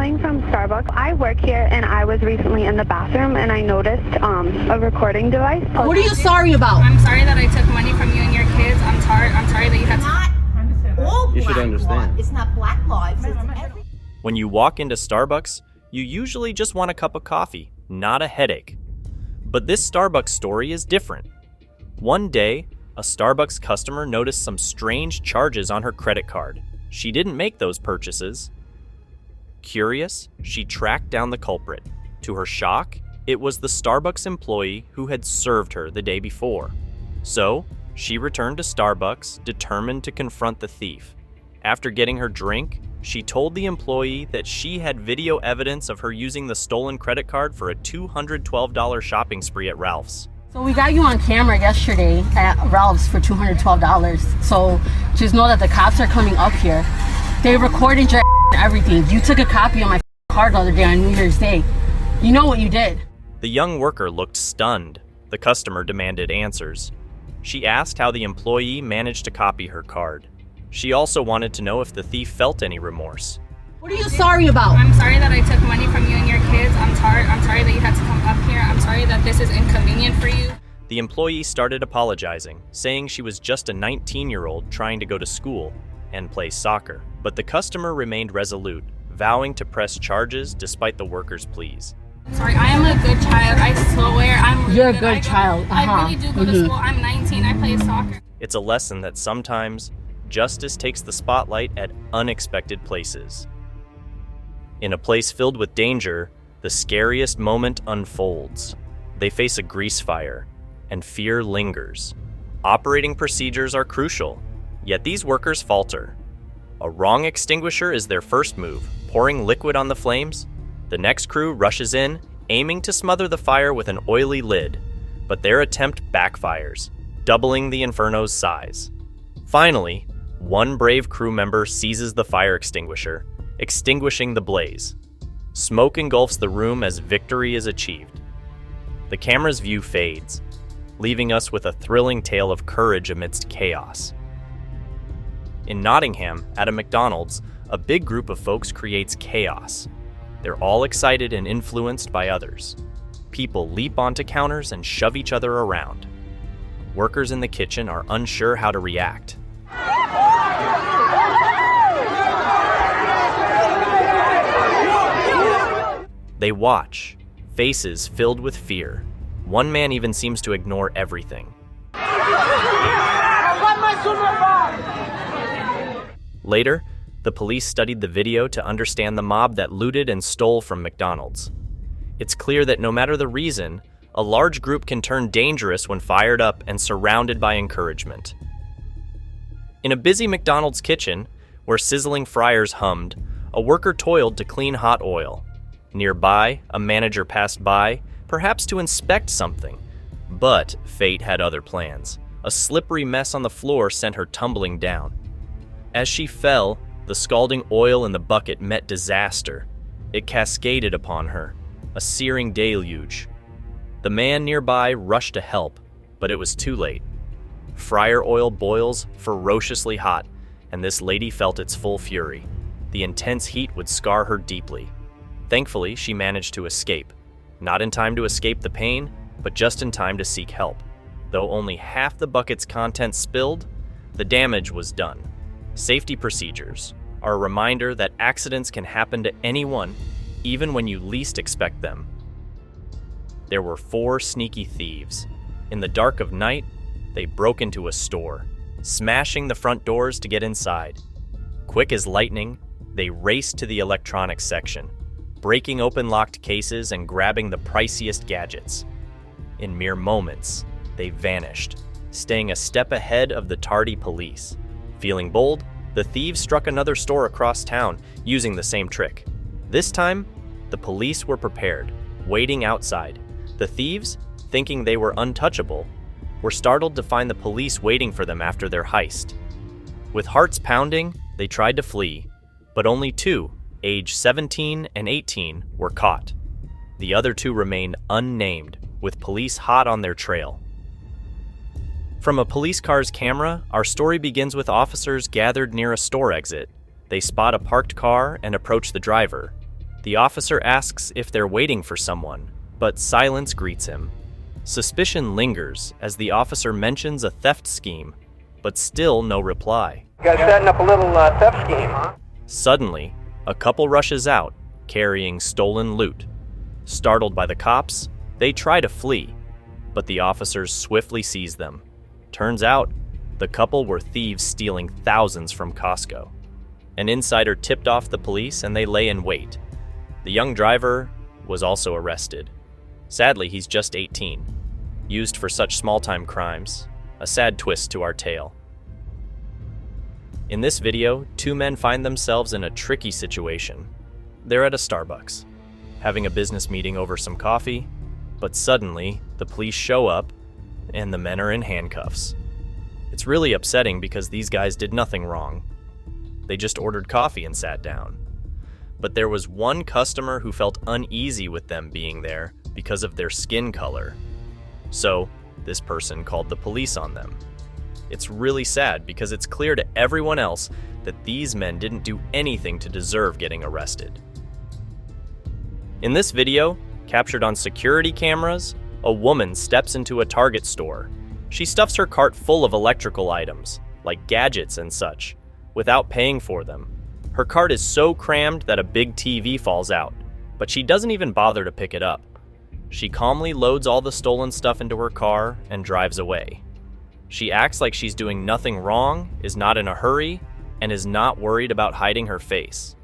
calling from Starbucks. I work here and I was recently in the bathroom and I noticed a recording device. What are you sorry about? I'm sorry that I took money from you and your kids. I'm sorry that you had to... All you should understand. It's not black lives. It's every... When you walk into Starbucks, you usually just want a cup of coffee, not a headache. But this Starbucks story is different. One day, a Starbucks customer noticed some strange charges on her credit card. She didn't make those purchases. Curious, she tracked down the culprit. To her shock, it was the Starbucks employee who had served her the day before. So, she returned to Starbucks, determined to confront the thief. After getting her drink, she told the employee that she had video evidence of her using the stolen credit card for a $212 shopping spree at Ralph's. So we got you on camera yesterday at Ralph's for $212. So just know that the cops are coming up here. They recorded your everything. You took a copy of my card the other day on New Year's Day. You know what you did. The young worker looked stunned. The customer demanded answers. She asked how the employee managed to copy her card. She also wanted to know if the thief felt any remorse. What are you sorry about? I'm sorry that I took money from you and your kids. I'm sorry that you had to come up here. I'm sorry that this is inconvenient for you. The employee started apologizing, saying she was just a 19-year-old trying to go to school and play soccer. But the customer remained resolute, vowing to press charges despite the worker's pleas. Sorry, I am a good child. I swear I'm really You're a good. good child. I really do go to school. I'm 19. I play soccer. It's a lesson that sometimes justice takes the spotlight at unexpected places. In a place filled with danger, the scariest moment unfolds. They face a grease fire, and fear lingers. Operating procedures are crucial, yet these workers falter. A wrong extinguisher is their first move, pouring liquid on the flames. The next crew rushes in, aiming to smother the fire with an oily lid, but their attempt backfires, doubling the inferno's size. Finally, one brave crew member seizes the fire extinguisher, extinguishing the blaze. Smoke engulfs the room as victory is achieved. The camera's view fades, leaving us with a thrilling tale of courage amidst chaos. In Nottingham, at a McDonald's, a big group of folks creates chaos. They're all excited and influenced by others. People leap onto counters and shove each other around. Workers in the kitchen are unsure how to react. They watch, faces filled with fear. One man even seems to ignore everything. Later, the police studied the video to understand the mob that looted and stole from McDonald's. It's clear that no matter the reason, a large group can turn dangerous when fired up and surrounded by encouragement. In a busy McDonald's kitchen, where sizzling fryers hummed, a worker toiled to clean hot oil. Nearby, a manager passed by, perhaps to inspect something. But fate had other plans. A slippery mess on the floor sent her tumbling down. As she fell, the scalding oil in the bucket met disaster. It cascaded upon her, a searing deluge. The man nearby rushed to help, but it was too late. Fryer oil boils ferociously hot, and this lady felt its full fury. The intense heat would scar her deeply. Thankfully, she managed to escape. Not in time to escape the pain, but just in time to seek help. Though only half the bucket's contents spilled, the damage was done. Safety procedures are a reminder that accidents can happen to anyone, even when you least expect them. There were 4 sneaky thieves. In the dark of night, they broke into a store, smashing the front doors to get inside. Quick as lightning, they raced to the electronics section, breaking open locked cases and grabbing the priciest gadgets. In mere moments, they vanished, staying a step ahead of the tardy police. Feeling bold, the thieves struck another store across town, using the same trick. This time, the police were prepared, waiting outside. The thieves, thinking they were untouchable, were startled to find the police waiting for them after their heist. With hearts pounding, they tried to flee, but only 2, aged 17 and 18, were caught. The other 2 remained unnamed, with police hot on their trail. From a police car's camera, our story begins with officers gathered near a store exit. They spot a parked car and approach the driver. The officer asks if they're waiting for someone, but silence greets him. Suspicion lingers as the officer mentions a theft scheme, but still no reply. You guys setting up a little theft scheme, huh? Suddenly, a couple rushes out, carrying stolen loot. Startled by the cops, they try to flee, but the officers swiftly seize them. Turns out, the couple were thieves stealing thousands from Costco. An insider tipped off the police and they lay in wait. The young driver was also arrested. Sadly, he's just 18, used for such small-time crimes. A sad twist to our tale. In this video, two men find themselves in a tricky situation. They're at a Starbucks, having a business meeting over some coffee, but suddenly, the police show up and the men are in handcuffs. It's really upsetting because these guys did nothing wrong. They just ordered coffee and sat down. But there was one customer who felt uneasy with them being there because of their skin color. So, this person called the police on them. It's really sad because it's clear to everyone else that these men didn't do anything to deserve getting arrested. In this video, captured on security cameras, a woman steps into a Target store. She stuffs her cart full of electrical items, like gadgets and such, without paying for them. Her cart is so crammed that a big TV falls out, but she doesn't even bother to pick it up. She calmly loads all the stolen stuff into her car and drives away. She acts like she's doing nothing wrong, is not in a hurry, and is not worried about hiding her face.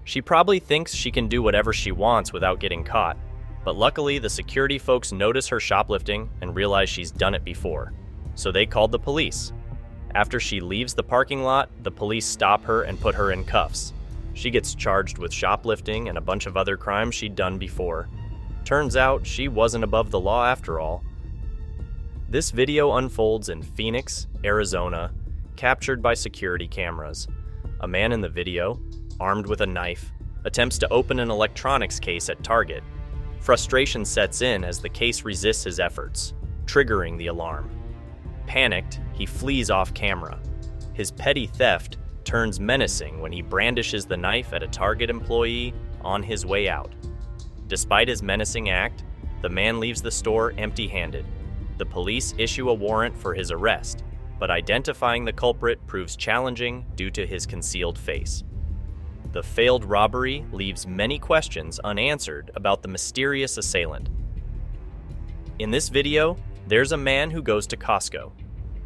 She probably thinks she can do whatever she wants without getting caught, but luckily the security folks notice her shoplifting and realize she's done it before, so they called the police. After she leaves the parking lot, the police stop her and put her in cuffs. She gets charged with shoplifting and a bunch of other crimes she'd done before. Turns out she wasn't above the law after all. This video unfolds in Phoenix, Arizona, captured by security cameras. A man in the video, armed with a knife, attempts to open an electronics case at Target. Frustration sets in as the case resists his efforts, triggering the alarm. Panicked, he flees off camera. His petty theft turns menacing when he brandishes the knife at a Target employee on his way out. Despite his menacing act, the man leaves the store empty-handed. The police issue a warrant for his arrest, but identifying the culprit proves challenging due to his concealed face. The failed robbery leaves many questions unanswered about the mysterious assailant. In this video, there's a man who goes to Costco.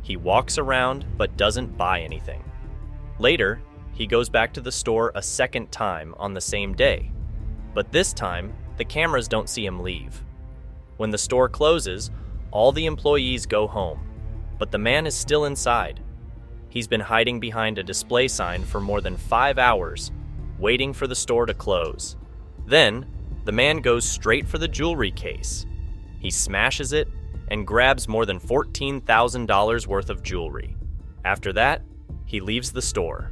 He walks around but doesn't buy anything. Later, he goes back to the store a second time on the same day, but this time, the cameras don't see him leave. When the store closes, all the employees go home, but the man is still inside. He's been hiding behind a display sign for more than 5 hours, waiting for the store to close. Then, the man goes straight for the jewelry case. He smashes it and grabs more than $14,000 worth of jewelry. After that, he leaves the store.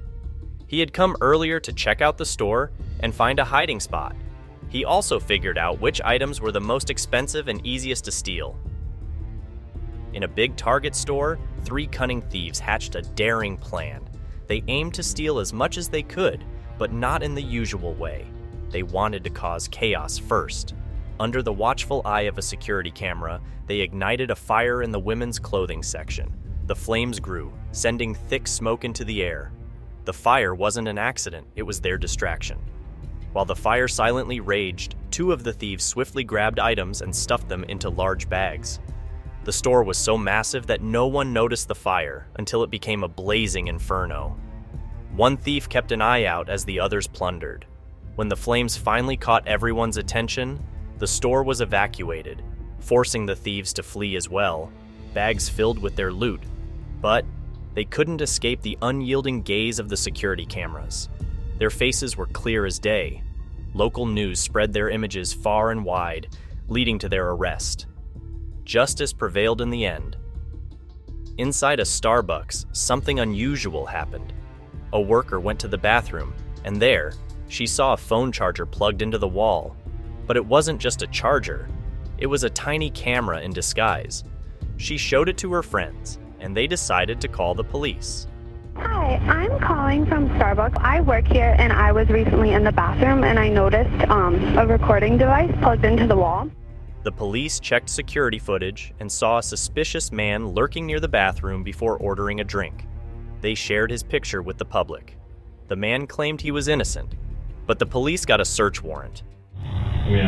He had come earlier to check out the store and find a hiding spot. He also figured out which items were the most expensive and easiest to steal. In a big Target store, 3 cunning thieves hatched a daring plan. They aimed to steal as much as they could, but not in the usual way. They wanted to cause chaos first. Under the watchful eye of a security camera, they ignited a fire in the women's clothing section. The flames grew, sending thick smoke into the air. The fire wasn't an accident, it was their distraction. While the fire silently raged, 2 of the thieves swiftly grabbed items and stuffed them into large bags. The store was so massive that no one noticed the fire until it became a blazing inferno. One thief kept an eye out as the others plundered. When the flames finally caught everyone's attention, the store was evacuated, forcing the thieves to flee as well, bags filled with their loot. But they couldn't escape the unyielding gaze of the security cameras. Their faces were clear as day. Local news spread their images far and wide, leading to their arrest. Justice prevailed in the end. Inside a Starbucks, something unusual happened. A worker went to the bathroom, and there, she saw a phone charger plugged into the wall. But it wasn't just a charger. It was a tiny camera in disguise. She showed it to her friends, and they decided to call the police. Hi, Hi, I'm calling from Starbucks. I work here and I was recently in the bathroom and I noticed a recording device plugged into the wall. The police checked security footage and saw a suspicious man lurking near the bathroom before ordering a drink. They shared his picture with the public. The man claimed he was innocent, but the police got a search warrant. I mean,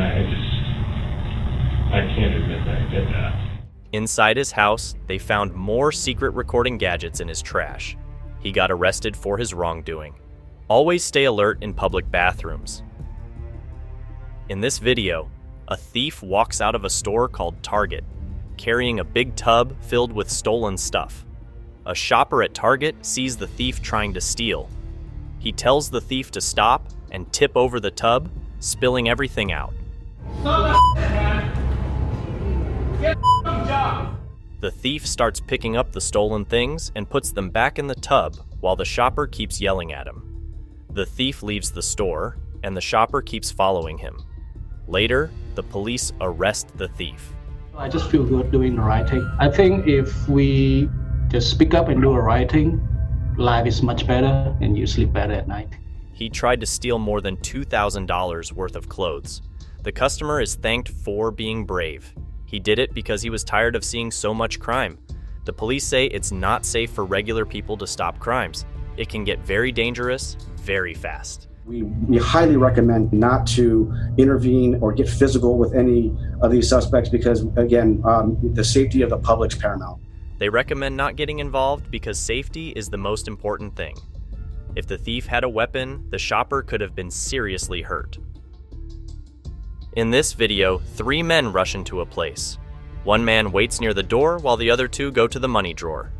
I can't admit that I did that. Inside his house, they found more secret recording gadgets in his trash. He got arrested for his wrongdoing. Always stay alert in public bathrooms. In this video, a thief walks out of a store called Target, carrying a big tub filled with stolen stuff. A shopper at Target sees the thief trying to steal. He tells the thief to stop and tip over the tub, spilling everything out. The thief starts picking up the stolen things and puts them back in the tub while the shopper keeps yelling at him. The thief leaves the store, and the shopper keeps following him. Later, the police arrest the thief. I just feel good doing the right thing. I think if we just speak up and do the right thing, life is much better and you sleep better at night. He tried to steal more than $2,000 worth of clothes. The customer is thanked for being brave. He did it because he was tired of seeing so much crime. The police say it's not safe for regular people to stop crimes. It can get very dangerous very fast. We highly recommend not to intervene or get physical with any of these suspects because, again, the safety of the public's paramount. They recommend not getting involved because safety is the most important thing. If the thief had a weapon, the shopper could have been seriously hurt. In this video, 3 men rush into a place. One man waits near the door while the other 2 go to the money drawer.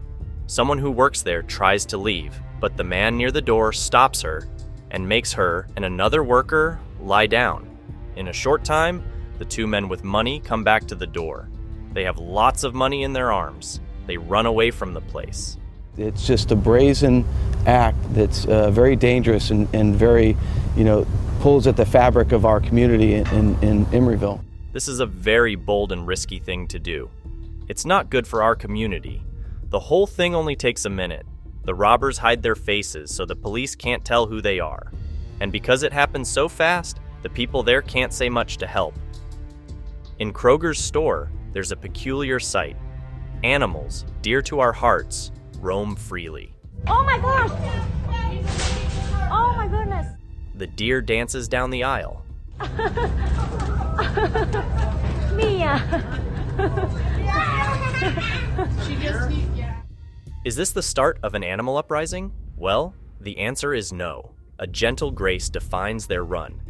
Someone who works there tries to leave, but the man near the door stops her and makes her and another worker lie down. In a short time, the 2 men with money come back to the door. They have lots of money in their arms. They run away from the place. It's just a brazen act that's very dangerous and very, pulls at the fabric of our community in Emeryville. This is a very bold and risky thing to do. It's not good for our community. The whole thing only takes a minute. The robbers hide their faces so the police can't tell who they are. And because it happens so fast, the people there can't say much to help. In Kroger's store, there's a peculiar sight. Animals, dear to our hearts, roam freely. Oh my gosh! Oh my goodness! The deer dances down the aisle. Mia! Is this the start of an animal uprising? Well, the answer is no. A gentle grace defines their run,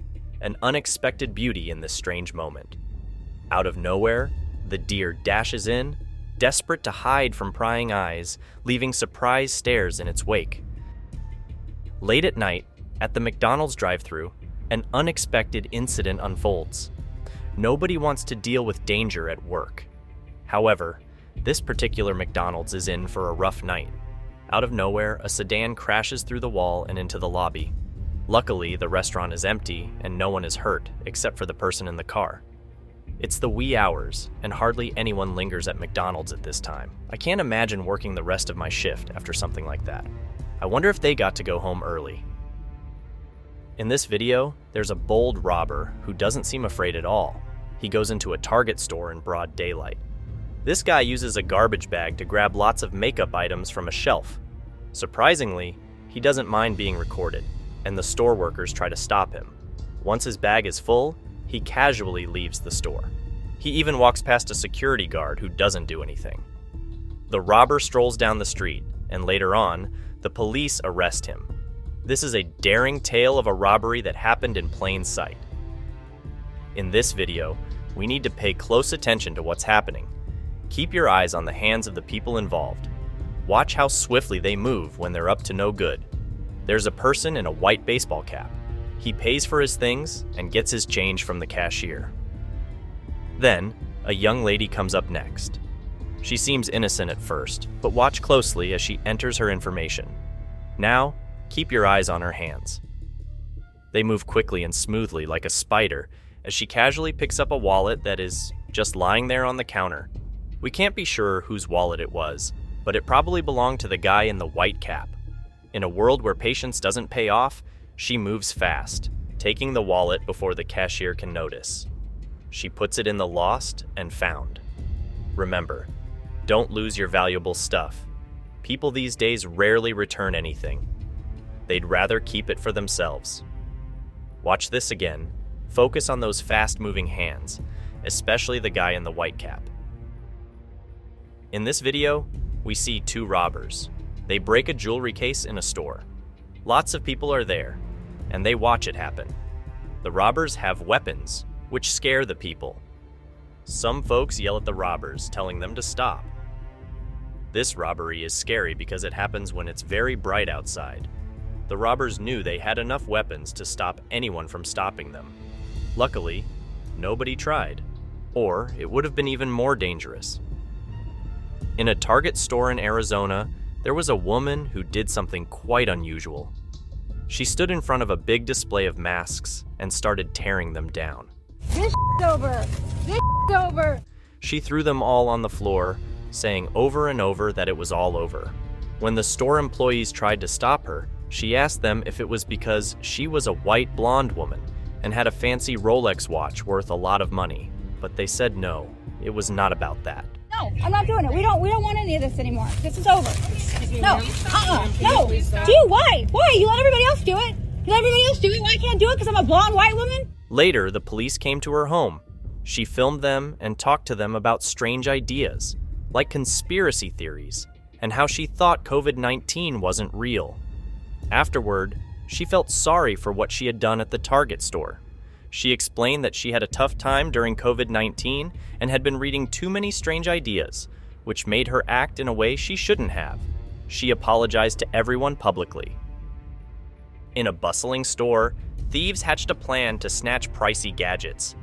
an unexpected beauty in this strange moment. Out of nowhere, the deer dashes in, desperate to hide from prying eyes, leaving surprised stares in its wake. Late at night, at the McDonald's drive-thru, an unexpected incident unfolds. Nobody wants to deal with danger at work. However, this particular McDonald's is in for a rough night. Out of nowhere, a sedan crashes through the wall and into the lobby. Luckily, the restaurant is empty and no one is hurt, except for the person in the car. It's the wee hours, and hardly anyone lingers at McDonald's at this time. I can't imagine working the rest of my shift after something like that. I wonder if they got to go home early. In this video, there's a bold robber who doesn't seem afraid at all. He goes into a Target store in broad daylight. This guy uses a garbage bag to grab lots of makeup items from a shelf. Surprisingly, he doesn't mind being recorded, and the store workers try to stop him. Once his bag is full, he casually leaves the store. He even walks past a security guard who doesn't do anything. The robber strolls down the street, and later on, the police arrest him. This is a daring tale of a robbery that happened in plain sight. In this video, we need to pay close attention to what's happening. Keep your eyes on the hands of the people involved. Watch how swiftly they move when they're up to no good. There's a person in a white baseball cap. He pays for his things and gets his change from the cashier. Then, a young lady comes up next. She seems innocent at first, but watch closely as she enters her information. Now, keep your eyes on her hands. They move quickly and smoothly like a spider as she casually picks up a wallet that is just lying there on the counter. We can't be sure whose wallet it was, but it probably belonged to the guy in the white cap. In a world where patience doesn't pay off, she moves fast, taking the wallet before the cashier can notice. She puts it in the lost and found. Remember, don't lose your valuable stuff. People these days rarely return anything. They'd rather keep it for themselves. Watch this again. Focus on those fast-moving hands, especially the guy in the white cap. In this video, we see two robbers. They break a jewelry case in a store. Lots of people are there, and they watch it happen. The robbers have weapons, which scare the people. Some folks yell at the robbers, telling them to stop. This robbery is scary because it happens when it's very bright outside. The robbers knew they had enough weapons to stop anyone from stopping them. Luckily, nobody tried, or it would have been even more dangerous. In a Target store in Arizona, there was a woman who did something quite unusual. She stood in front of a big display of masks and started tearing them down. This over. This over. She threw them all on the floor, saying over and over that it was all over. When the store employees tried to stop her, she asked them if it was because she was a white blonde woman and had a fancy Rolex watch worth a lot of money. But they said no, it was not about that. No, I'm not doing it. We don't want any of this anymore. This is over. No, no. Do why? Why? You let everybody else do it. You let everybody else do it. Why I can't do it? Because I'm a blonde white woman? Later, the police came to her home. She filmed them and talked to them about strange ideas, like conspiracy theories, and how she thought COVID-19 wasn't real. Afterward, she felt sorry for what she had done at the Target store. She explained that she had a tough time during COVID-19 and had been reading too many strange ideas, which made her act in a way she shouldn't have. She apologized to everyone publicly. In a bustling store, thieves hatched a plan to snatch pricey gadgets.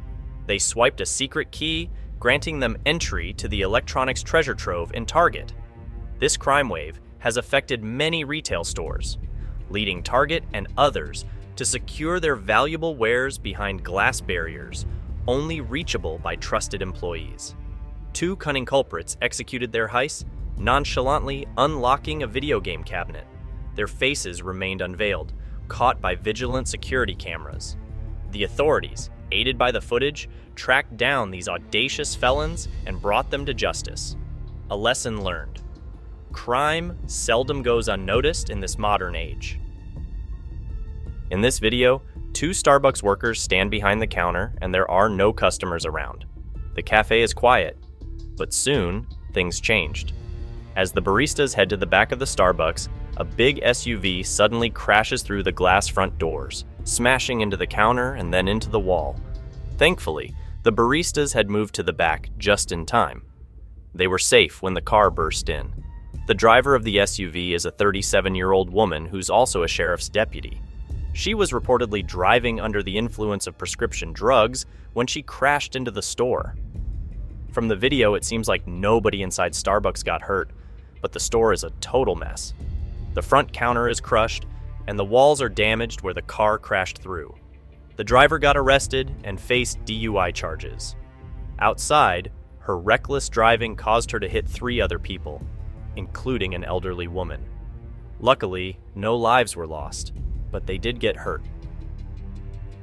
They swiped a secret key, granting them entry to the electronics treasure trove in Target. This crime wave has affected many retail stores, leading Target and others to secure their valuable wares behind glass barriers, only reachable by trusted employees. Two cunning culprits executed their heist, nonchalantly unlocking a video game cabinet. Their faces remained unveiled, caught by vigilant security cameras. The authorities, aided by the footage, tracked down these audacious felons and brought them to justice. A lesson learned. Crime seldom goes unnoticed in this modern age. In this video, two Starbucks workers stand behind the counter and there are no customers around. The cafe is quiet, but soon things changed. As the baristas head to the back of the Starbucks, a big SUV suddenly crashes through the glass front doors, smashing into the counter and then into the wall. Thankfully, the baristas had moved to the back just in time. They were safe when the car burst in. The driver of the SUV is a 37-year-old woman who's also a sheriff's deputy. She was reportedly driving under the influence of prescription drugs when she crashed into the store. From the video, it seems like nobody inside Starbucks got hurt, but the store is a total mess. The front counter is crushed, and the walls are damaged where the car crashed through. The driver got arrested and faced DUI charges. Outside, her reckless driving caused her to hit 3 other people, including an elderly woman. Luckily, no lives were lost, but they did get hurt.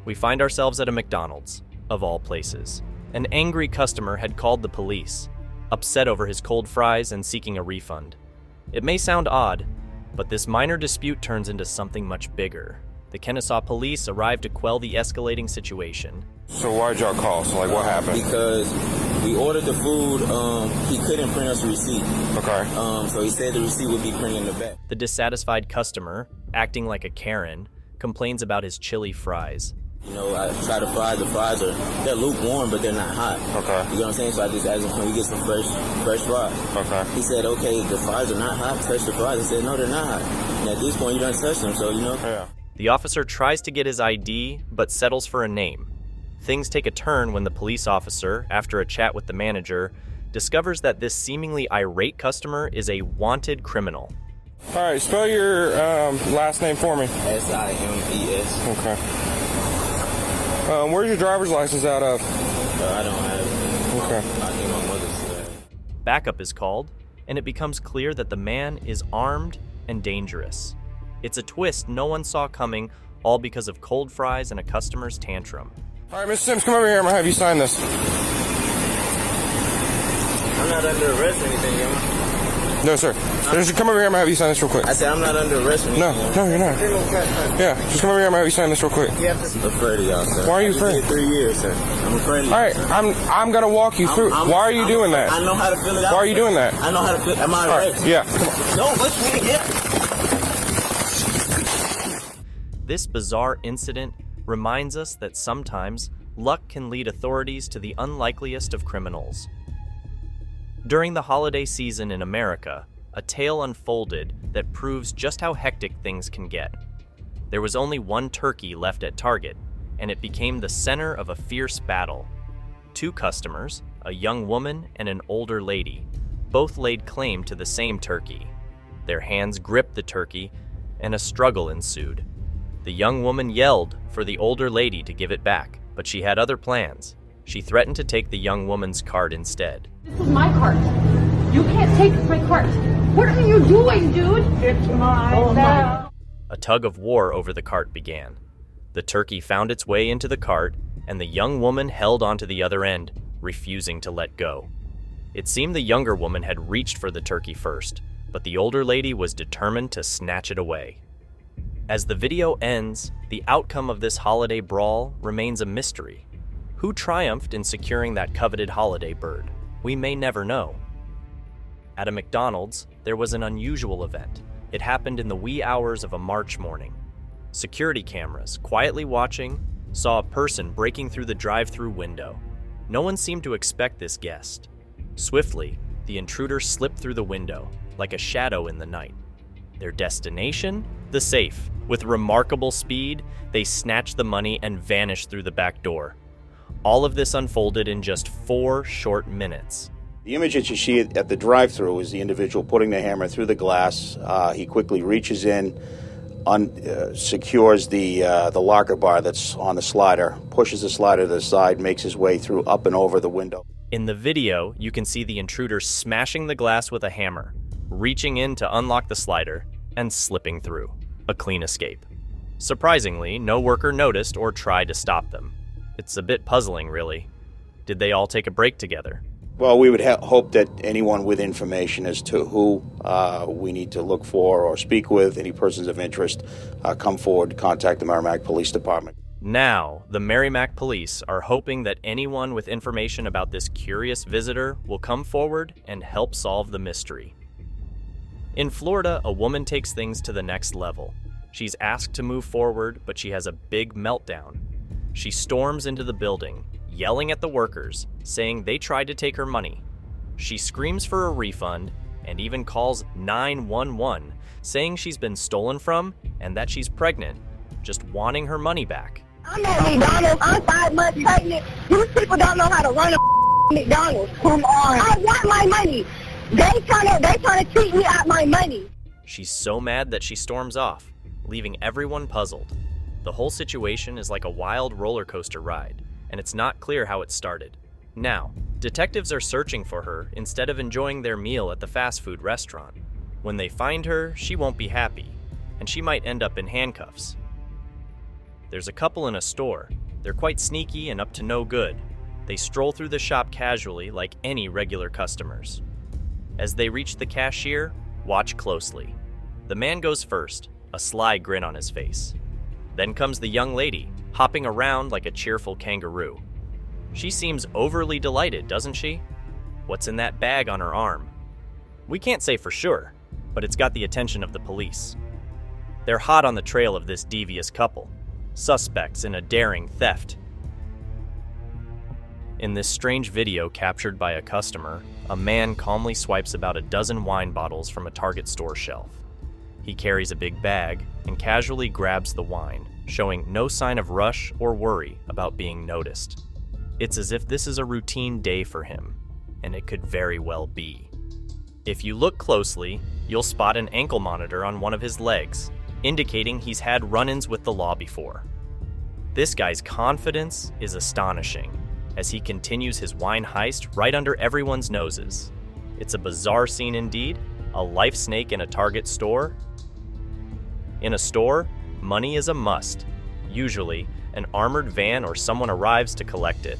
We find ourselves at a McDonald's, of all places. An angry customer had called the police, upset over his cold fries and seeking a refund. It may sound odd, but this minor dispute turns into something much bigger. The Kennesaw police arrived to quell the escalating situation. So why'd y'all call? So what happened? Because we ordered the food, he couldn't print us a receipt. Okay. So he said the receipt would be printed in the back. The dissatisfied customer, acting like a Karen, complains about his chili fries. You know, I try to fry. The fries they're lukewarm, but they're not hot. Okay. You know what I'm saying? So I just asked him, can we get some fresh fries? Okay. He said, okay, the fries are not hot. Touch the fries. I said, no, they're not hot. And at this point, you don't touch them, so you know. Yeah. The officer tries to get his ID, but settles for a name. Things take a turn when the police officer, after a chat with the manager, discovers that this seemingly irate customer is a wanted criminal. All right, spell your last name for me. Simes. Okay. Where's your driver's license out of? I don't have it. Okay. I think my mother's said. Backup is called, and it becomes clear that the man is armed and dangerous. It's a twist no one saw coming, all because of cold fries and a customer's tantrum. All right, Mr. Sims, come over here. I'm gonna have you sign this. I'm not under arrest or anything, am I? No, sir. Just come over here. I'm gonna have you sign this real quick. I said I'm not under arrest or anything. No, you're not. Yeah, just come over here. I'm gonna have you sign this real quick. I'm afraid of y'all, sir. Why are you afraid? 3 years, sir. I'm afraid of you. All right, I'm gonna walk you through. Why are you doing that? I know how to fill it out. Why are you doing that? I know how to fill. Am I right? Yeah. Come on. No, let's make it. This bizarre incident reminds us that sometimes luck can lead authorities to the unlikeliest of criminals. During the holiday season in America, a tale unfolded that proves just how hectic things can get. There was only one turkey left at Target, and it became the center of a fierce battle. Two customers, a young woman and an older lady, both laid claim to the same turkey. Their hands gripped the turkey, and a struggle ensued. The young woman yelled for the older lady to give it back, but she had other plans. She threatened to take the young woman's cart instead. This is my cart. You can't take my cart. What are you doing, dude? It's mine now. A tug of war over the cart began. The turkey found its way into the cart, and the young woman held onto the other end, refusing to let go. It seemed the younger woman had reached for the turkey first, but the older lady was determined to snatch it away. As the video ends, the outcome of this holiday brawl remains a mystery. Who triumphed in securing that coveted holiday bird? We may never know. At a McDonald's, there was an unusual event. It happened in the wee hours of a March morning. Security cameras, quietly watching, saw a person breaking through the drive-thru window. No one seemed to expect this guest. Swiftly, the intruder slipped through the window, like a shadow in the night. Their destination? The safe. With remarkable speed, they snatched the money and vanished through the back door. All of this unfolded in just 4 short minutes. The image that you see at the drive-thru is the individual putting the hammer through the glass. He quickly reaches in, secures the locker bar that's on the slider, pushes the slider to the side, makes his way through up and over the window. In the video, you can see the intruder smashing the glass with a hammer, reaching in to unlock the slider, and slipping through. A clean escape. Surprisingly, no worker noticed or tried to stop them. It's a bit puzzling, really. Did they all take a break together? Well, we would hope that anyone with information as to who we need to look for or speak with, any persons of interest, come forward, contact the Merrimack Police Department. Now, the Merrimack Police are hoping that anyone with information about this curious visitor will come forward and help solve the mystery. In Florida, a woman takes things to the next level. She's asked to move forward, but she has a big meltdown. She storms into the building, yelling at the workers, saying they tried to take her money. She screams for a refund and even calls 911, saying she's been stolen from and that she's pregnant, just wanting her money back. I'm at McDonald's. I'm 5 months pregnant. These people don't know how to run a McDonald's. Come on. I want my money. They trying to cheat me out my money. She's so mad that she storms off, leaving everyone puzzled. The whole situation is like a wild roller coaster ride, and it's not clear how it started. Now, detectives are searching for her instead of enjoying their meal at the fast food restaurant. When they find her, she won't be happy, and she might end up in handcuffs. There's a couple in a store. They're quite sneaky and up to no good. They stroll through the shop casually like any regular customers. As they reach the cashier, watch closely. The man goes first, a sly grin on his face. Then comes the young lady, hopping around like a cheerful kangaroo. She seems overly delighted, doesn't she? What's in that bag on her arm? We can't say for sure, but it's got the attention of the police. They're hot on the trail of this devious couple, suspects in a daring theft. In this strange video captured by a customer, a man calmly swipes about a dozen wine bottles from a Target store shelf. He carries a big bag and casually grabs the wine, showing no sign of rush or worry about being noticed. It's as if this is a routine day for him, and it could very well be. If you look closely, you'll spot an ankle monitor on one of his legs, indicating he's had run-ins with the law before. This guy's confidence is astonishing, as he continues his wine heist right under everyone's noses. It's a bizarre scene indeed, a life snake in a Target store. In a store, money is a must. Usually, an armored van or someone arrives to collect it.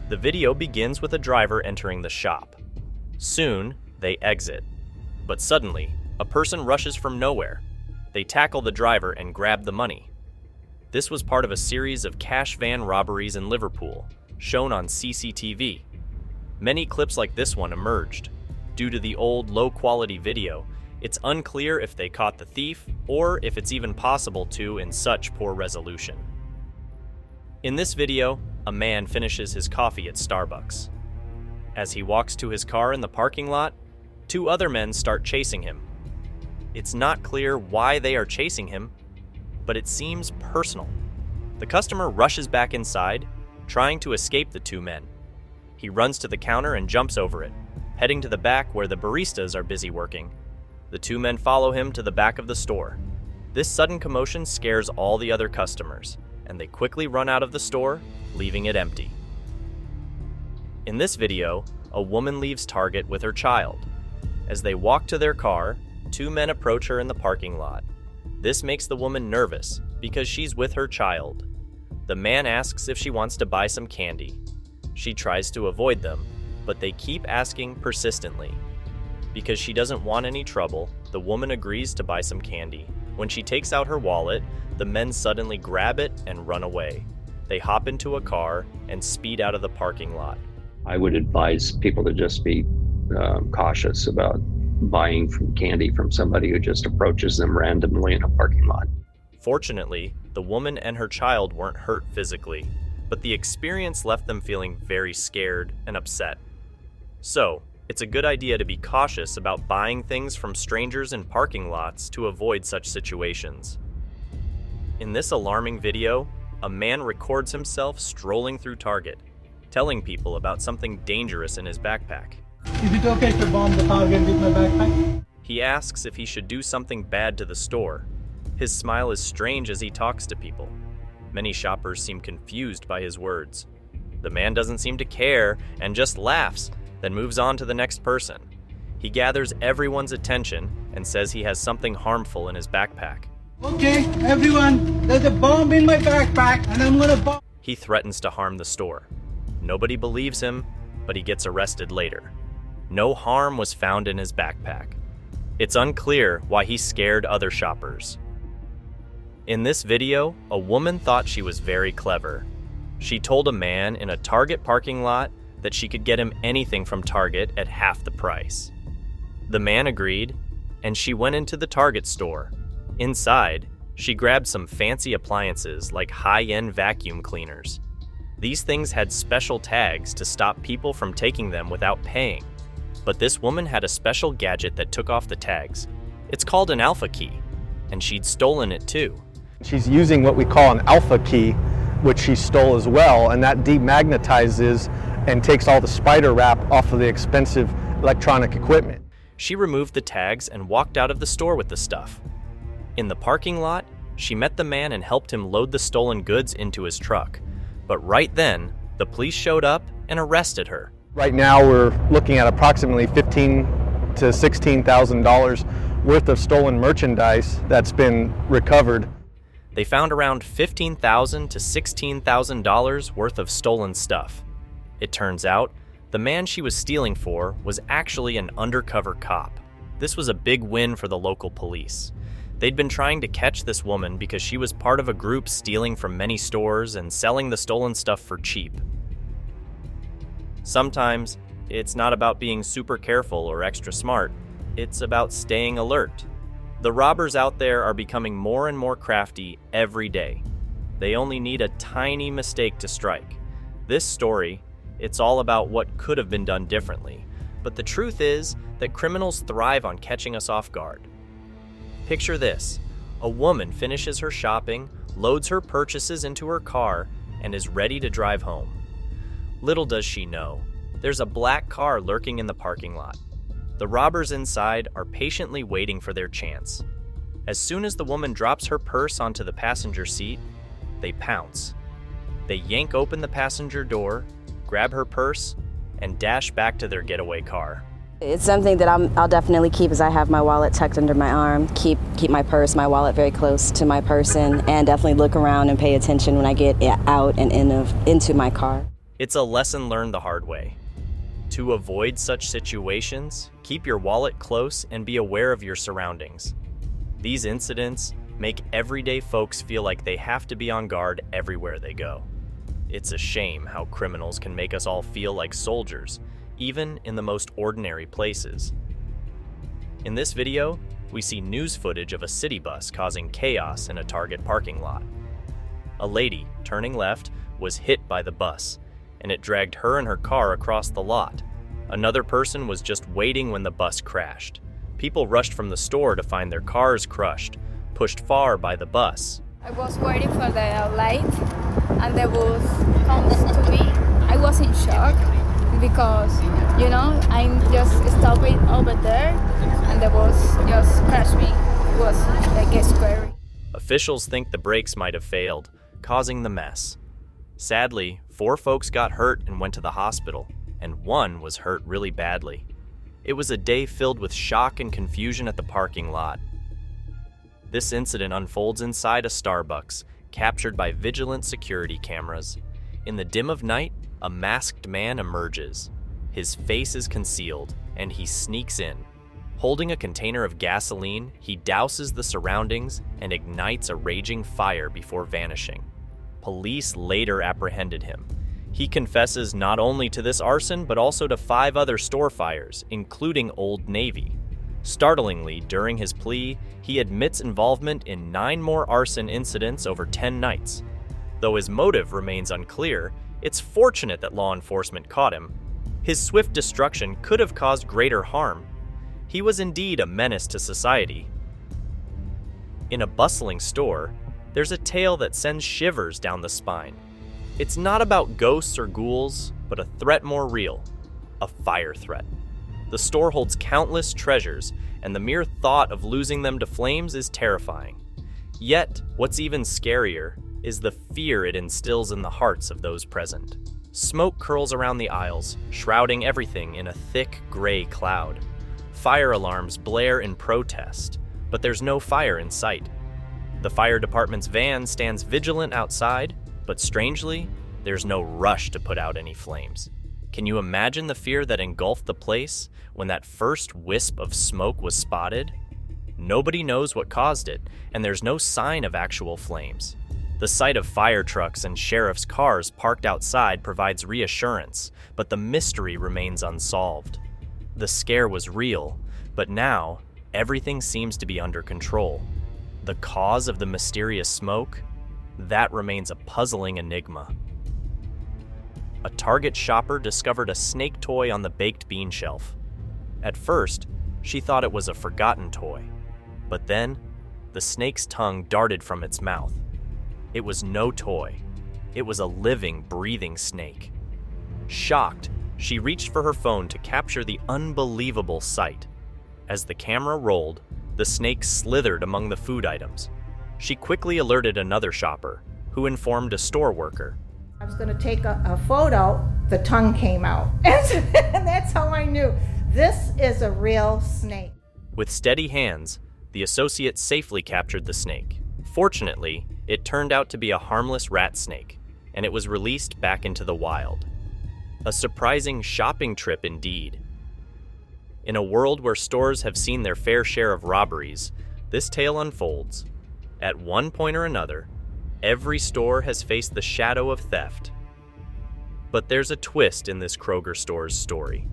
The video begins with a driver entering the shop. Soon, they exit. But suddenly, a person rushes from nowhere. They tackle the driver and grab the money. This was part of a series of cash van robberies in Liverpool, shown on CCTV. Many clips like this one emerged. Due to the old, low-quality video, it's unclear if they caught the thief or if it's even possible to in such poor resolution. In this video, a man finishes his coffee at Starbucks. As he walks to his car in the parking lot, 2 other men start chasing him. It's not clear why they are chasing him, but it seems personal. The customer rushes back inside, trying to escape the 2 men. He runs to the counter and jumps over it, heading to the back where the baristas are busy working. The 2 men follow him to the back of the store. This sudden commotion scares all the other customers, and they quickly run out of the store, leaving it empty. In this video, a woman leaves Target with her child. As they walk to their car, 2 men approach her in the parking lot. This makes the woman nervous because she's with her child. The man asks if she wants to buy some candy. She tries to avoid them, but they keep asking persistently. Because she doesn't want any trouble, the woman agrees to buy some candy. When she takes out her wallet, the men suddenly grab it and run away. They hop into a car and speed out of the parking lot. I would advise people to just be cautious about buying candy from somebody who just approaches them randomly in a parking lot. Fortunately, the woman and her child weren't hurt physically, but the experience left them feeling very scared and upset. So, it's a good idea to be cautious about buying things from strangers in parking lots to avoid such situations. In this alarming video, a man records himself strolling through Target, telling people about something dangerous in his backpack. Is it okay to bomb the Target with my backpack? He asks if he should do something bad to the store. His smile is strange as he talks to people. Many shoppers seem confused by his words. The man doesn't seem to care and just laughs, then moves on to the next person. He gathers everyone's attention and says he has something harmful in his backpack. Okay, everyone, there's a bomb in my backpack and I'm gonna bomb. He threatens to harm the store. Nobody believes him, but he gets arrested later. No harm was found in his backpack. It's unclear why he scared other shoppers. In this video, a woman thought she was very clever. She told a man in a Target parking lot that she could get him anything from Target at half the price. The man agreed, and she went into the Target store. Inside, she grabbed some fancy appliances like high-end vacuum cleaners. These things had special tags to stop people from taking them without paying. But this woman had a special gadget that took off the tags. It's called an alpha key, and she'd stolen it too. She's using what we call an alpha key, which she stole as well, and that demagnetizes and takes all the spider wrap off of the expensive electronic equipment. She removed the tags and walked out of the store with the stuff. In the parking lot, she met the man and helped him load the stolen goods into his truck. But right then, the police showed up and arrested her. Right now, we're looking at approximately $15,000 to $16,000 worth of stolen merchandise that's been recovered. They found around $15,000 to $16,000 worth of stolen stuff. It turns out, the man she was stealing for was actually an undercover cop. This was a big win for the local police. They'd been trying to catch this woman because she was part of a group stealing from many stores and selling the stolen stuff for cheap. Sometimes, it's not about being super careful or extra smart, it's about staying alert. The robbers out there are becoming more and more crafty every day. They only need a tiny mistake to strike. This story, it's all about what could have been done differently, but the truth is that criminals thrive on catching us off guard. Picture this: a woman finishes her shopping, loads her purchases into her car, and is ready to drive home. Little does she know, there's a black car lurking in the parking lot. The robbers inside are patiently waiting for their chance. As soon as the woman drops her purse onto the passenger seat, they pounce. They yank open the passenger door, grab her purse, and dash back to their getaway car. It's something that I'll definitely keep, as I have my wallet tucked under my arm, keep my purse, my wallet very close to my person, and definitely look around and pay attention when I get out and into my car. It's a lesson learned the hard way. To avoid such situations, keep your wallet close and be aware of your surroundings. These incidents make everyday folks feel like they have to be on guard everywhere they go. It's a shame how criminals can make us all feel like soldiers, even in the most ordinary places. In this video, we see news footage of a city bus causing chaos in a Target parking lot. A lady, turning left, was hit by the bus, and it dragged her and her car across the lot. Another person was just waiting when the bus crashed. People rushed from the store to find their cars crushed, pushed far by the bus. I was waiting for the light, and the bus comes to me. I was in shock because, I'm just stopping over there, and the bus just crashed me. It was like scary. Officials think the brakes might have failed, causing the mess. Sadly, 4 folks got hurt and went to the hospital, and 1 was hurt really badly. It was a day filled with shock and confusion at the parking lot. This incident unfolds inside a Starbucks, captured by vigilant security cameras. In the dim of night, a masked man emerges. His face is concealed, and he sneaks in. Holding a container of gasoline, he douses the surroundings and ignites a raging fire before vanishing. Police later apprehended him. He confesses not only to this arson, but also to 5 other store fires, including Old Navy. Startlingly, during his plea, he admits involvement in 9 more arson incidents over 10 nights. Though his motive remains unclear, it's fortunate that law enforcement caught him. His swift destruction could have caused greater harm. He was indeed a menace to society. In a bustling store, there's a tale that sends shivers down the spine. It's not about ghosts or ghouls, but a threat more real, a fire threat. The store holds countless treasures, and the mere thought of losing them to flames is terrifying. Yet, what's even scarier is the fear it instills in the hearts of those present. Smoke curls around the aisles, shrouding everything in a thick, gray cloud. Fire alarms blare in protest, but there's no fire in sight. The fire department's van stands vigilant outside, but strangely, there's no rush to put out any flames. Can you imagine the fear that engulfed the place when that first wisp of smoke was spotted? Nobody knows what caused it, and there's no sign of actual flames. The sight of fire trucks and sheriff's cars parked outside provides reassurance, but the mystery remains unsolved. The scare was real, but now everything seems to be under control. The cause of the mysterious smoke? That remains a puzzling enigma. A Target shopper discovered a snake toy on the baked bean shelf. At first, she thought it was a forgotten toy, but then the snake's tongue darted from its mouth. It was no toy. It was a living, breathing snake. Shocked, she reached for her phone to capture the unbelievable sight. As the camera rolled, the snake slithered among the food items. She quickly alerted another shopper, who informed a store worker. I was going to take a photo, the tongue came out. And that's how I knew this is a real snake. With steady hands, the associate safely captured the snake. Fortunately, it turned out to be a harmless rat snake, and it was released back into the wild. A surprising shopping trip indeed. In a world where stores have seen their fair share of robberies, this tale unfolds. At one point or another, every store has faced the shadow of theft. But there's a twist in this Kroger store's story.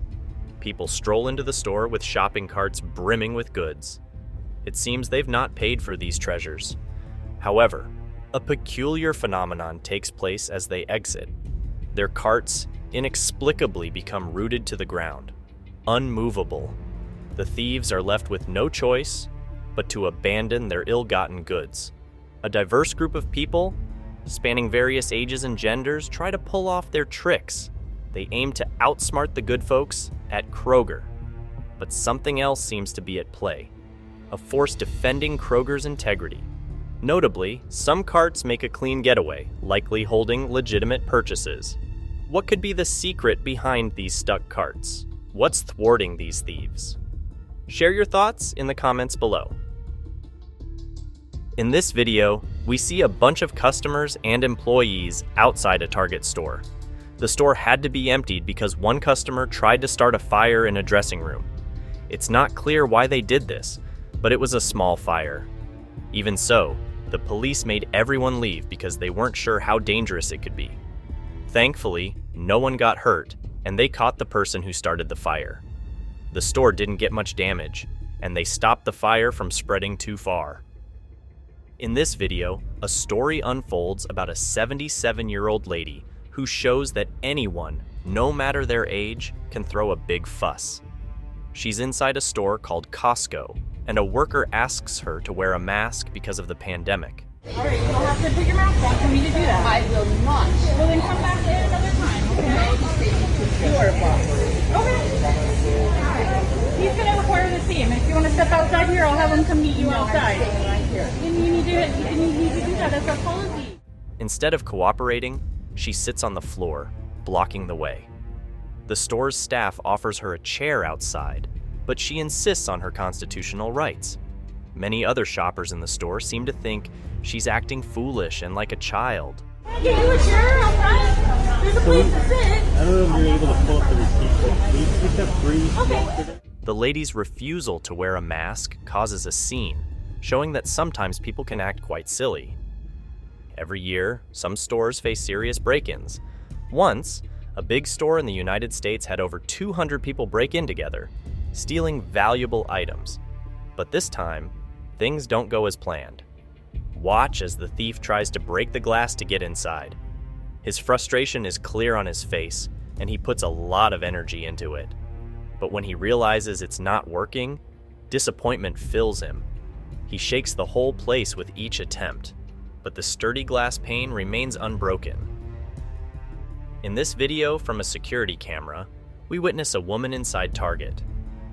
People stroll into the store with shopping carts brimming with goods. It seems they've not paid for these treasures. However, a peculiar phenomenon takes place as they exit. Their carts inexplicably become rooted to the ground, unmovable. The thieves are left with no choice but to abandon their ill-gotten goods. A diverse group of people, spanning various ages and genders, try to pull off their tricks. They aim to outsmart the good folks at Kroger. But something else seems to be at play, a force defending Kroger's integrity. Notably, some carts make a clean getaway, likely holding legitimate purchases. What could be the secret behind these stuck carts? What's thwarting these thieves? Share your thoughts in the comments below. In this video, we see a bunch of customers and employees outside a Target store. The store had to be emptied because one customer tried to start a fire in a dressing room. It's not clear why they did this, but it was a small fire. Even so, the police made everyone leave because they weren't sure how dangerous it could be. Thankfully, no one got hurt, and they caught the person who started the fire. The store didn't get much damage, and they stopped the fire from spreading too far. In this video, a story unfolds about a 77-year-old lady who shows that anyone, no matter their age, can throw a big fuss. She's inside a store called Costco, and a worker asks her to wear a mask because of the pandemic. All right, you'll have to put your mask on for me to do that. I will not. Well, then come back in another time, okay? You are a boss. Okay. All right. He's going to require the same. If you want to step outside here, I'll have him come meet you outside. Right here. And you need to do that. That's our policy. Instead of cooperating, she sits on the floor, blocking the way. The store's staff offers her a chair outside, but she insists on her constitutional rights. Many other shoppers in the store seem to think she's acting foolish and like a child. Get you a chair outside. There's a place to sit. I don't know if you're able to pull up the receipt. We picked up 3. Okay. The lady's refusal to wear a mask causes a scene, showing that sometimes people can act quite silly. Every year, some stores face serious break-ins. Once, a big store in the United States had over 200 people break in together, stealing valuable items. But this time, things don't go as planned. Watch as the thief tries to break the glass to get inside. His frustration is clear on his face, and he puts a lot of energy into it. But when he realizes it's not working, disappointment fills him. He shakes the whole place with each attempt, but the sturdy glass pane remains unbroken. In this video from a security camera, we witness a woman inside Target.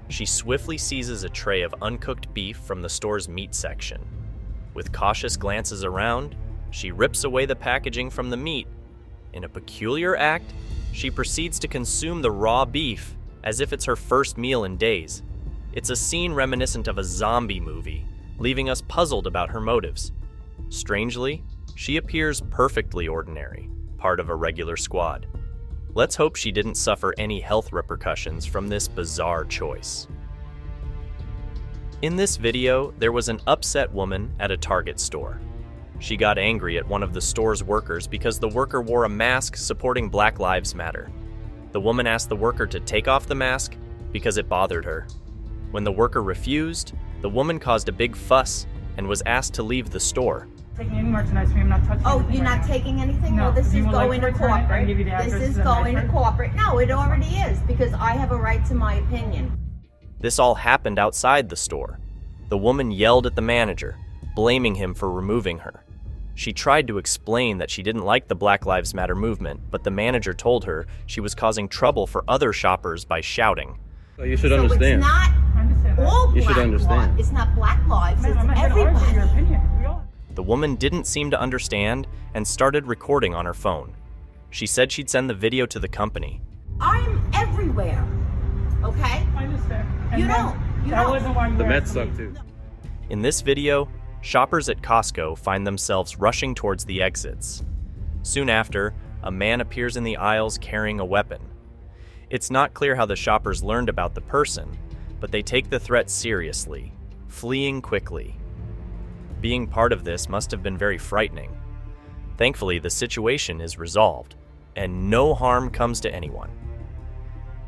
She swiftly seizes a tray of uncooked beef from the store's meat section. With cautious glances around, she rips away the packaging from the meat. In a peculiar act, she proceeds to consume the raw beef as if it's her first meal in days. It's a scene reminiscent of a zombie movie, leaving us puzzled about her motives. Strangely, she appears perfectly ordinary, part of a regular squad. Let's hope she didn't suffer any health repercussions from this bizarre choice. In this video, there was an upset woman at a Target store. She got angry at one of the store's workers because the worker wore a mask supporting Black Lives Matter. The woman asked the worker to take off the mask because it bothered her. When the worker refused, the woman caused a big fuss and was asked to leave the store. Taking any merchandise from me, I'm not touching Oh, anything you're right not now. taking anything? No. Well, this If you is would like going to to return it, I can corporate. give you the This address is and going to everything. corporate. No, it already is, because I have a right to my opinion. This all happened outside the store. The woman yelled at the manager, blaming him for removing her. She tried to explain that she didn't like the Black Lives Matter movement, but the manager told her she was causing trouble for other shoppers by shouting. So you should So understand. it's not all You should black understand. lives. It's not black lives, Ma'am, it's I'm not going to argue your everybody. opinion. We all... The woman didn't seem to understand and started recording on her phone. She said she'd send the video to the company. I'm everywhere, okay? I understand. And You then don't. You that don't. wasn't why you The were Mets asking suck me. too. In this video, shoppers at Costco find themselves rushing towards the exits. Soon after, a man appears in the aisles carrying a weapon. It's not clear how the shoppers learned about the person, but they take the threat seriously, fleeing quickly. Being part of this must have been very frightening. Thankfully, the situation is resolved, and no harm comes to anyone.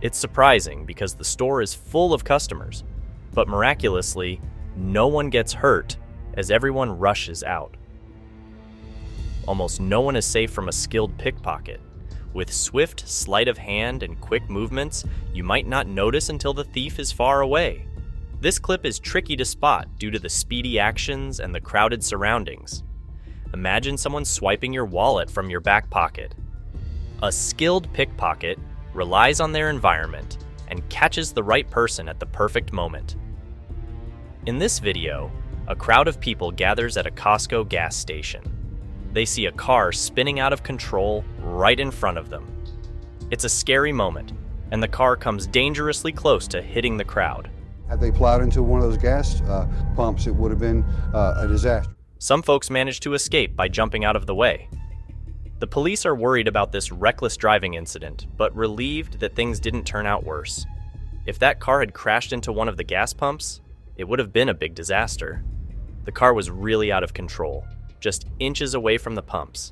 It's surprising because the store is full of customers, but miraculously, no one gets hurt as everyone rushes out. Almost no one is safe from a skilled pickpocket. With swift sleight of hand and quick movements, you might not notice until the thief is far away. This clip is tricky to spot due to the speedy actions and the crowded surroundings. Imagine someone swiping your wallet from your back pocket. A skilled pickpocket relies on their environment and catches the right person at the perfect moment. In this video, a crowd of people gathers at a Costco gas station. They see a car spinning out of control right in front of them. It's a scary moment, and the car comes dangerously close to hitting the crowd. Had they plowed into one of those gas pumps, it would have been a disaster. Some folks managed to escape by jumping out of the way. The police are worried about this reckless driving incident, but relieved that things didn't turn out worse. If that car had crashed into one of the gas pumps, it would have been a big disaster. The car was really out of control, just inches away from the pumps.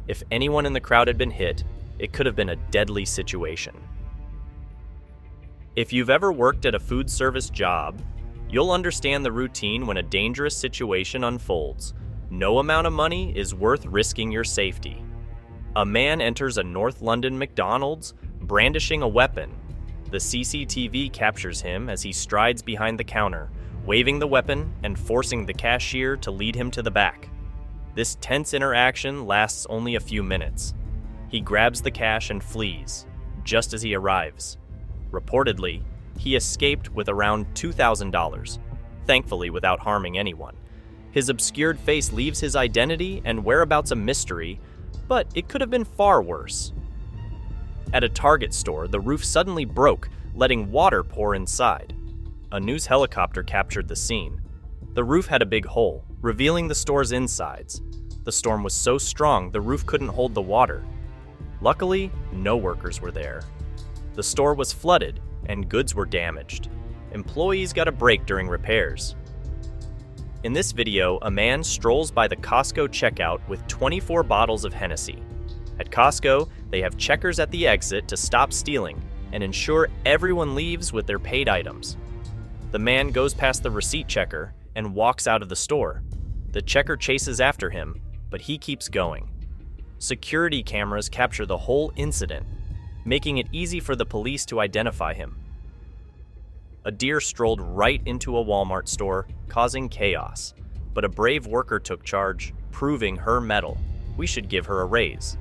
If anyone in the crowd had been hit, it could have been a deadly situation. If you've ever worked at a food service job, you'll understand the routine when a dangerous situation unfolds. No amount of money is worth risking your safety. A man enters a North London McDonald's brandishing a weapon. The CCTV captures him as he strides behind the counter, waving the weapon and forcing the cashier to lead him to the back. This tense interaction lasts only a few minutes. He grabs the cash and flees, just as he arrives. Reportedly, he escaped with around $2,000, thankfully without harming anyone. His obscured face leaves his identity and whereabouts a mystery, but it could have been far worse. At a Target store, the roof suddenly broke, letting water pour inside. A news helicopter captured the scene. The roof had a big hole, revealing the store's insides. The storm was so strong, the roof couldn't hold the water. Luckily, no workers were there. The store was flooded, and goods were damaged. Employees got a break during repairs. In this video, a man strolls by the Costco checkout with 24 bottles of Hennessy. At Costco, they have checkers at the exit to stop stealing and ensure everyone leaves with their paid items. The man goes past the receipt checker and walks out of the store. The checker chases after him, but he keeps going. Security cameras capture the whole incident, making it easy for the police to identify him. A deer strolled right into a Walmart store, causing chaos, but a brave worker took charge, proving her mettle. We should give her a raise.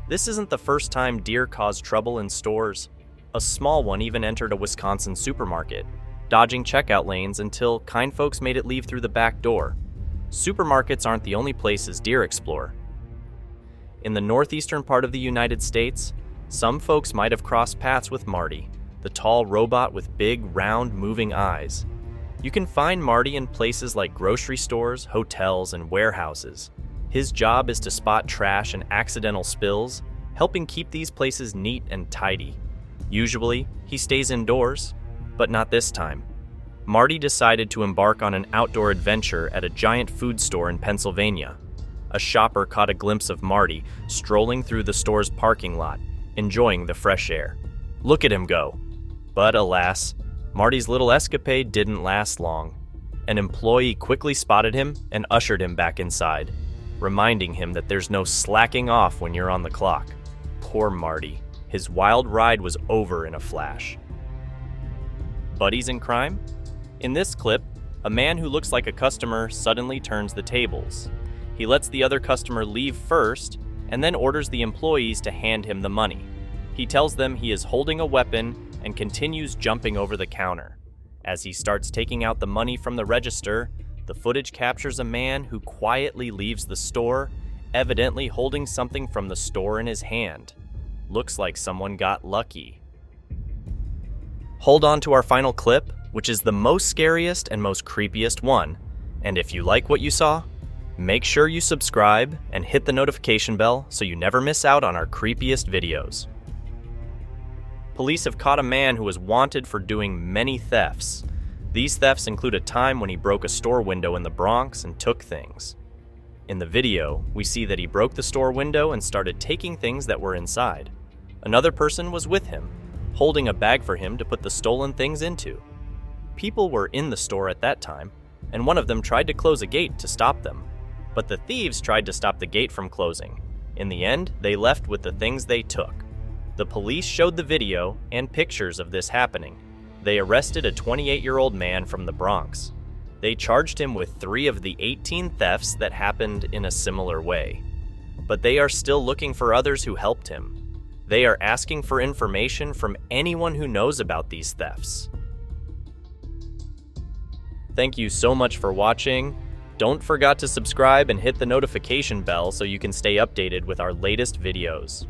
This isn't the first time deer caused trouble in stores. A small one even entered a Wisconsin supermarket, dodging checkout lanes until kind folks made it leave through the back door. Supermarkets aren't the only places deer explore. In the northeastern part of the United States, some folks might have crossed paths with Marty, the tall robot with big, round, moving eyes. You can find Marty in places like grocery stores, hotels, and warehouses. His job is to spot trash and accidental spills, helping keep these places neat and tidy. Usually, he stays indoors, but not this time. Marty decided to embark on an outdoor adventure at a giant food store in Pennsylvania. A shopper caught a glimpse of Marty strolling through the store's parking lot, enjoying the fresh air. Look at him go. But alas, Marty's little escapade didn't last long. An employee quickly spotted him and ushered him back inside, reminding him that there's no slacking off when you're on the clock. Poor Marty. His wild ride was over in a flash. Buddies in crime? In this clip, a man who looks like a customer suddenly turns the tables. He lets the other customer leave first and then orders the employees to hand him the money. He tells them he is holding a weapon and continues jumping over the counter. As he starts taking out the money from the register, the footage captures a man who quietly leaves the store, evidently holding something from the store in his hand. Looks like someone got lucky. Hold on to our final clip, which is the most scariest and most creepiest one. And if you like what you saw, make sure you subscribe and hit the notification bell so you never miss out on our creepiest videos. Police have caught a man who is wanted for doing many thefts. These thefts include a time when he broke a store window in the Bronx and took things. In the video, we see that he broke the store window and started taking things that were inside. Another person was with him, holding a bag for him to put the stolen things into. People were in the store at that time, and one of them tried to close a gate to stop them. But the thieves tried to stop the gate from closing. In the end, they left with the things they took. The police showed the video and pictures of this happening. They arrested a 28-year-old man from the Bronx. They charged him with 3 of the 18 thefts that happened in a similar way. But they are still looking for others who helped him. They are asking for information from anyone who knows about these thefts. Thank you so much for watching. Don't forget to subscribe and hit the notification bell so you can stay updated with our latest videos.